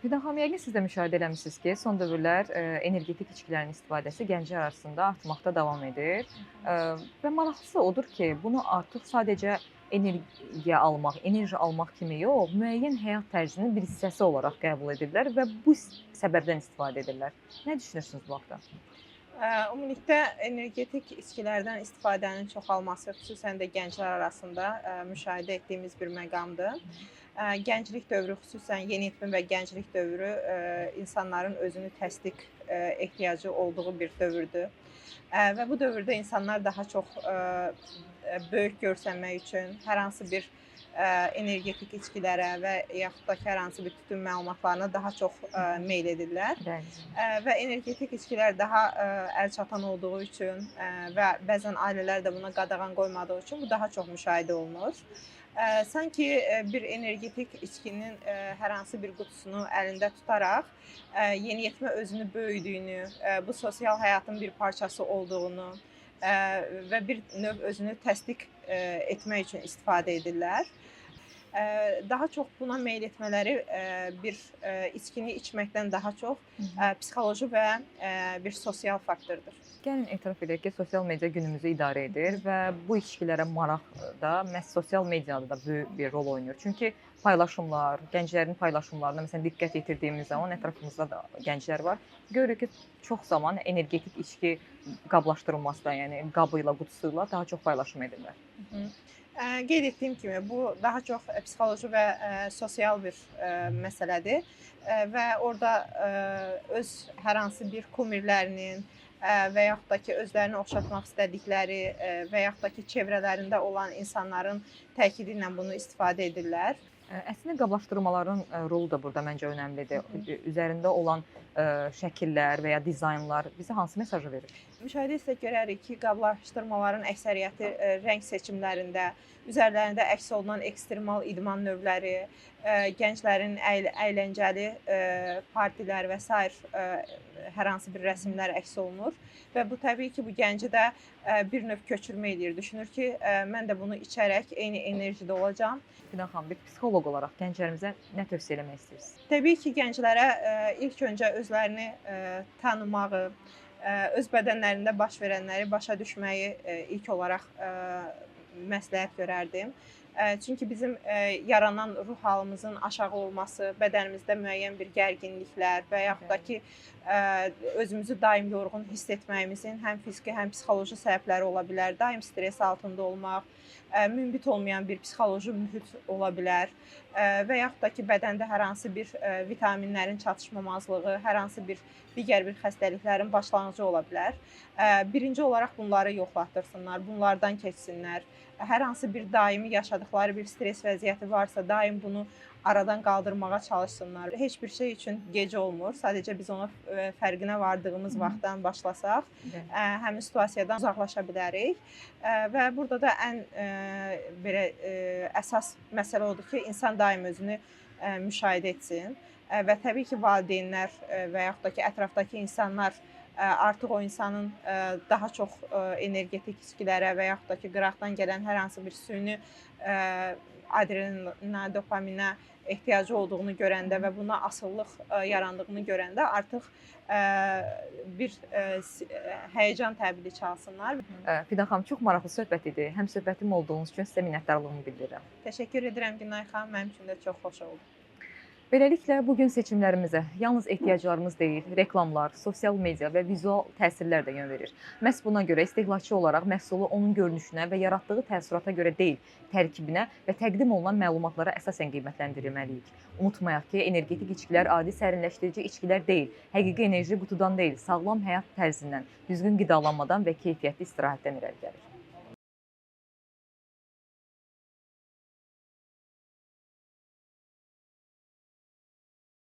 Fidan xanım, yəqin siz də müşahidə eləmisiniz ki, son dövrlər energetik içkilərin istifadəsi gənclər arasında artmaqda davam edir. Ə, və maraqlısı odur ki, bunu artıq sadəcə enerji almaq kimi yox, müəyyən həyat tərzinin bir hissəsi olaraq qəbul edirlər və bu səbəbdən istifadə edirlər. Nə düşünürsünüz bu haqda? Ümumilikdə energetik içkilərdən istifadənin çoxalması, xüsusən də gənclər arasında müşahidə etdiyimiz bir məqamdır. Gənclik dövrü, xüsusən yeniyetmə və gənclik dövrü insanların özünü təsdiq ehtiyacı olduğu bir dövrdür. Və bu dövrdə insanlar daha çox böyük görsənmək üçün hər hansı bir energetik içkilərə və yaxud da ki, hər hansı bir tütün məlumatlarına daha çox meyl edirlər. Bəli. Və energetik içkilər daha əlçatan olduğu üçün və bəzən ailələr də buna qadağan qoymadığı üçün bu daha çox müşahidə olunur. Sanki bir energetik içkinin hər hansı bir qutusunu əlində tutaraq yeniyetmə özünü böyüdüyünü, bu sosial həyatın bir parçası olduğunu və bir növ özünü təsdiq etmək üçün istifadə edirlər. Daha çox buna meyl etmələri bir içkini içməkdən daha çox Hı hı. psixoloji və bir sosial faktordur. Gəlin etiraf edək ki, sosial media günümüzü idarə edir və bu içkilərə maraq da məhz sosial mediada da böyük bir rol oynayır. Çünki paylaşımlar, gənclərin paylaşımlarına məsələn diqqət yetirdiyimiz zaman ətrafımızda da gənclər var. Görürük ki, çox zaman energetik içki qablaşdırılmasında, yəni qabı ilə, qutusu ilə daha çox paylaşım edirlər. Hı hı. Qeyd etdiyim kimi bu daha çox psixoloji və sosial bir məsələdir və orada öz hər hansı bir kumirlərinin və yaxud da ki, özlərini oxşatmaq istədikləri və yaxud da ki, çevrələrində olan insanların təkidi ilə bunu istifadə edirlər. Əslində qablaşdırmaların rolu da burada məncə önəmlidir. Hı hı. Üzərində olan şəkillər və ya dizaynlar bizə hansı mesajı verir? Müşahidə isə görərik ki, qablaşdırmaların əksəriyyəti rəng seçimlərində, üzərlərində əks olunan ekstremal idman növləri, gənclərin əyləncəli partilər və sair hər hansı bir rəsmlər əks olunur və bu təbii ki, bu gənci də bir növ köçürmə eləyir. Düşünür ki, mən də bunu içərək eyni enerjidə olacağam. Fidan xanım, bir psixoloq olaraq gənclərimizə nə tövsiyə eləmək istəyirsiniz? Təbii ki, gənclərə ilk öncə özlərini tanımağı, öz bədənlərində baş verənləri başa düşməyi ilk olaraq məsləhət görərdim. Çünki bizim yaranan ruh halımızın aşağı olması, bədənimizdə müəyyən bir gərginliklər və yaxud da ki, özümüzü daim yorğun hiss etməyimizin həm fiziki, həm psixoloji səbəbləri ola bilər. Daim stress altında olmaq, münbit olmayan bir psixoloji mühit ola bilər və yaxud da ki, bədəndə hər hansı bir vitaminlərin çatışmamazlığı, hər hansı bir digər bir xəstəliklərin başlanğıcı ola bilər. Birinci olaraq bunları yoxlatdırsınlar, bunlardan keçsinlər. Hər hansı bir daimi yaşadıkları bir stress vəziyyəti varsa, daim bunu aradan qaldırmağa çalışsınlar. Heç bir şey üçün gec olmur. Sadəcə biz ona fərqinə vardığımız vaxtdan başlasaq, həmin situasiyadan uzaqlaşa bilərik. Və burada da ən belə əsas məsələ odur ki, insan daim özünü müşahidə etsin və təbii ki, valideynlər və yaxud da ki, ətrafdakı insanlar artıq o insanın daha çox energetik içkilərə və yaxud da ki, qıraqdan gələn hər hansı bir süni adrenalinə, dopaminə ehtiyacı olduğunu görəndə və buna asıllıq yarandığını görəndə artıq bir həyəcan təbili çalsınlar. Fidan xanım, çox maraqlı söhbət idi. Həm söhbətim olduğunuz üçün sizə minnətdarlığımı bildirirəm. Təşəkkür edirəm Günay xanım, mənim üçün də çox xoş oldu. Beləliklə, bugün seçimlərimizə yalnız ehtiyaclarımız deyil, reklamlar, sosial media və vizual təsirlər də yön verir. Məhz buna görə istehlakçı olaraq məhsulu onun görünüşünə və yaratdığı təəssürata görə deyil, tərkibinə və təqdim olunan məlumatlara əsasən qiymətləndirməliyik. Unutmayaq ki, energetik içkilər adi sərinləşdirici içkilər deyil, həqiqi enerji qutudan deyil, sağlam həyat tərzindən, düzgün qidalanmadan və keyfiyyətli istirahətdən irəli gəlir.